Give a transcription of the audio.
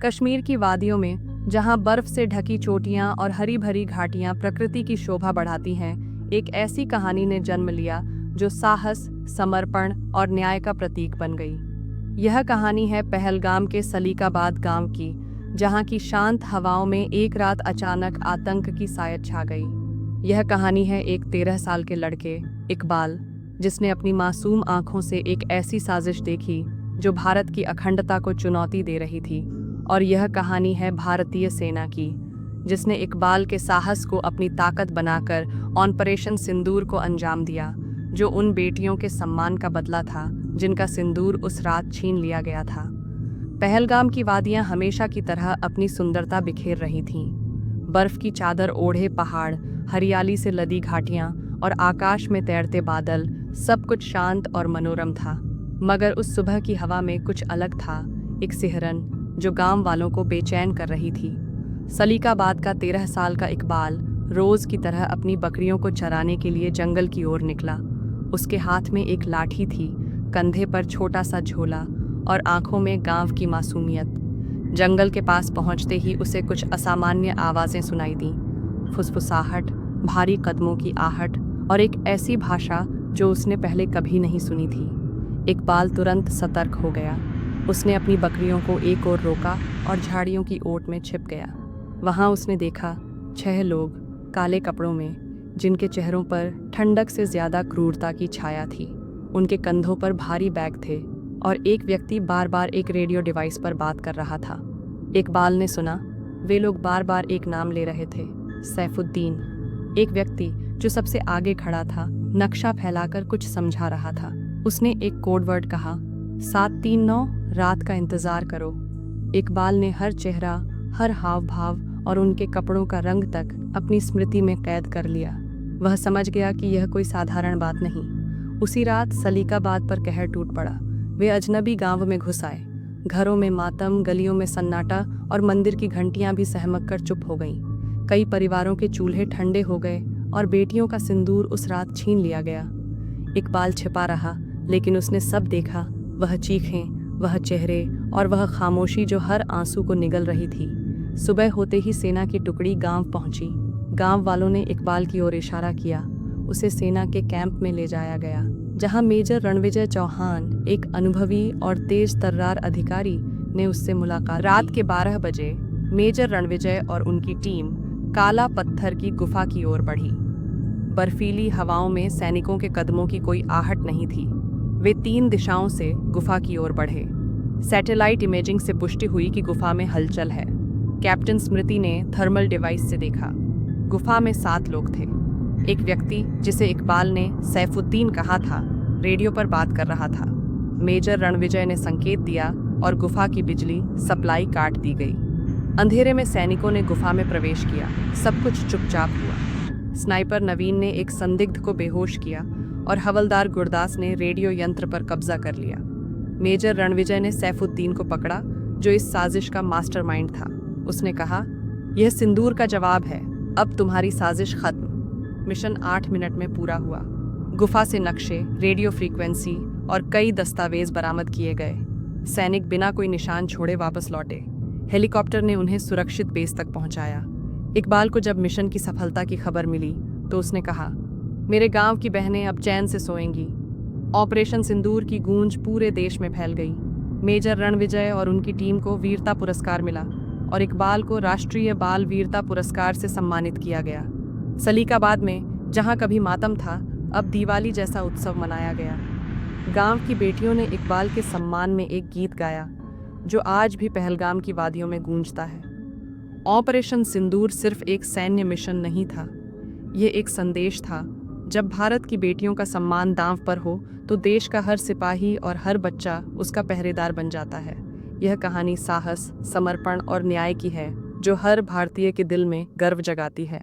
कश्मीर की वादियों में, जहां बर्फ से ढकी चोटियां और हरी भरी घाटियां प्रकृति की शोभा बढ़ाती हैं, एक ऐसी कहानी ने जन्म लिया जो साहस, समर्पण और न्याय का प्रतीक बन गई। यह कहानी है पहलगाम के सलीकाबाद गांव की, जहां की शांत हवाओं में एक रात अचानक आतंक की सायत छा गई। यह कहानी है एक 13 साल के लड़के, इकबाल, जिसने अपनी मासूम आंखों से एक ऐसी साजिश देखी जो भारत की अखंडता को चुनौती दे रही थी। और यह कहानी है भारतीय सेना की, जिसने इकबाल के साहस को अपनी ताकत बनाकर ऑपरेशन सिंदूर को अंजाम दिया, जो उन बेटियों के सम्मान का बदला था जिनका सिंदूर उस रात छीन लिया गया था। पहलगाम की वादियां हमेशा की तरह अपनी सुंदरता बिखेर रही थीं। बर्फ की चादर ओढ़े पहाड़, हरियाली से लदी घाटियां और आकाश में तैरते बादल, सब कुछ शांत और मनोरम था। मगर उस सुबह की हवा में कुछ अलग था, एक सिहरन जो गांव वालों को बेचैन कर रही थी। सलीकाबाद का 13 साल का इकबाल रोज की तरह अपनी बकरियों को चराने के लिए जंगल की ओर निकला। उसके हाथ में एक लाठी थी, कंधे पर छोटा सा झोला और आंखों में गांव की मासूमियत। जंगल के पास पहुंचते ही उसे कुछ असामान्य आवाजें सुनाई दीं, फुसफुसाहट, भारी कदमों की आहट और एक ऐसी भाषा जो उसने पहले कभी नहीं सुनी थी। इकबाल तुरंत सतर्क हो गया। उसने अपनी बकरियों को एक ओर रोका और झाड़ियों की ओट में छिप गया। वहां उसने देखा 6 लोग काले कपड़ों में, जिनके चेहरों पर ठंडक से ज्यादा क्रूरता की छाया थी। उनके कंधों पर भारी बैग थे और एक व्यक्ति बार बार एक रेडियो डिवाइस पर बात कर रहा था। इकबाल ने सुना, वे लोग बार बार एक नाम ले रहे थे, सैफुद्दीन। एक व्यक्ति जो सबसे आगे खड़ा था नक्शा फैलाकर कुछ समझा रहा था। उसने एक कोड वर्ड कहा, 739, रात का इंतजार करो। इकबाल ने हर चेहरा, हर हाव भाव और उनके कपड़ों का रंग तक अपनी स्मृति में कैद कर लिया। वह समझ गया कि यह कोई साधारण बात नहीं। उसी रात सलीकाबाद पर कहर टूट पड़ा। वे अजनबी गांव में घुस आए। घरों में मातम, गलियों में सन्नाटा और मंदिर की घंटियां भी सहमक कर चुप हो गईं। कई परिवारों के चूल्हे ठंडे हो गए और बेटियों का सिंदूर उस रात छीन लिया गया। इकबाल छिपा रहा, लेकिन उसने सब देखा, वह चीखें, वह चेहरे और वह खामोशी जो हर आंसू को निगल रही थी। सुबह होते ही सेना की टुकड़ी गांव पहुंची। गांव वालों ने इकबाल की ओर इशारा किया। उसे सेना के कैंप में ले जाया गया, जहां मेजर रणविजय चौहान, एक अनुभवी और तेज तर्रार अधिकारी, ने उससे मुलाकात की। रात के 12 बजे मेजर रणविजय और उनकी टीम काला पत्थर की गुफा की ओर बढ़ी। बर्फीली हवाओं में सैनिकों के कदमों की कोई आहट नहीं थी। वे 3 दिशाओं से गुफा की ओर बढ़े। सैटेलाइट इमेजिंग से पुष्टि हुई कि गुफा में हलचल है। कैप्टन स्मृति ने थर्मल डिवाइस से देखा। गुफा में 7 लोग थे। एक व्यक्ति, जिसे इकबाल ने सैफुद्दीन कहा था, रेडियो पर बात कर रहा था। मेजर रणविजय ने संकेत दिया और गुफा की बिजली सप्लाई काट दी गई। अंधेरे में सैनिकों ने गुफा में प्रवेश किया। सब कुछ चुपचाप हुआ। स्नाइपर नवीन ने एक संदिग्ध को बेहोश किया और हवलदार गुरदास ने रेडियो यंत्र पर कब्जा कर लिया। मेजर रणविजय ने सैफुद्दीन को पकड़ा, जो इस साजिश का मास्टरमाइंड था। उसने कहा, यह सिंदूर का जवाब है, अब तुम्हारी साजिश खत्म। मिशन 8 मिनट में पूरा हुआ। गुफा से नक्शे, रेडियो फ्रीक्वेंसी और कई दस्तावेज बरामद किए गए। सैनिक बिना कोई निशान छोड़े वापस लौटे। हेलीकॉप्टर ने उन्हें सुरक्षित बेस तक पहुंचाया। इकबाल को जब मिशन की सफलता की खबर मिली तो उसने कहा, मेरे गांव की बहनें अब चैन से सोएंगी। ऑपरेशन सिंदूर की गूंज पूरे देश में फैल गई। मेजर रणविजय और उनकी टीम को वीरता पुरस्कार मिला और इकबाल को राष्ट्रीय बाल वीरता पुरस्कार से सम्मानित किया गया। सलीकाबाद में, जहां कभी मातम था, अब दिवाली जैसा उत्सव मनाया गया। गांव की बेटियों ने इकबाल के सम्मान में एक गीत गाया, जो आज भी पहलगाम की वादियों में गूंजता है। ऑपरेशन सिंदूर सिर्फ एक सैन्य मिशन नहीं था, ये एक संदेश था। जब भारत की बेटियों का सम्मान दांव पर हो, तो देश का हर सिपाही और हर बच्चा उसका पहरेदार बन जाता है। यह कहानी साहस, समर्पण और न्याय की है, जो हर भारतीय के दिल में गर्व जगाती है।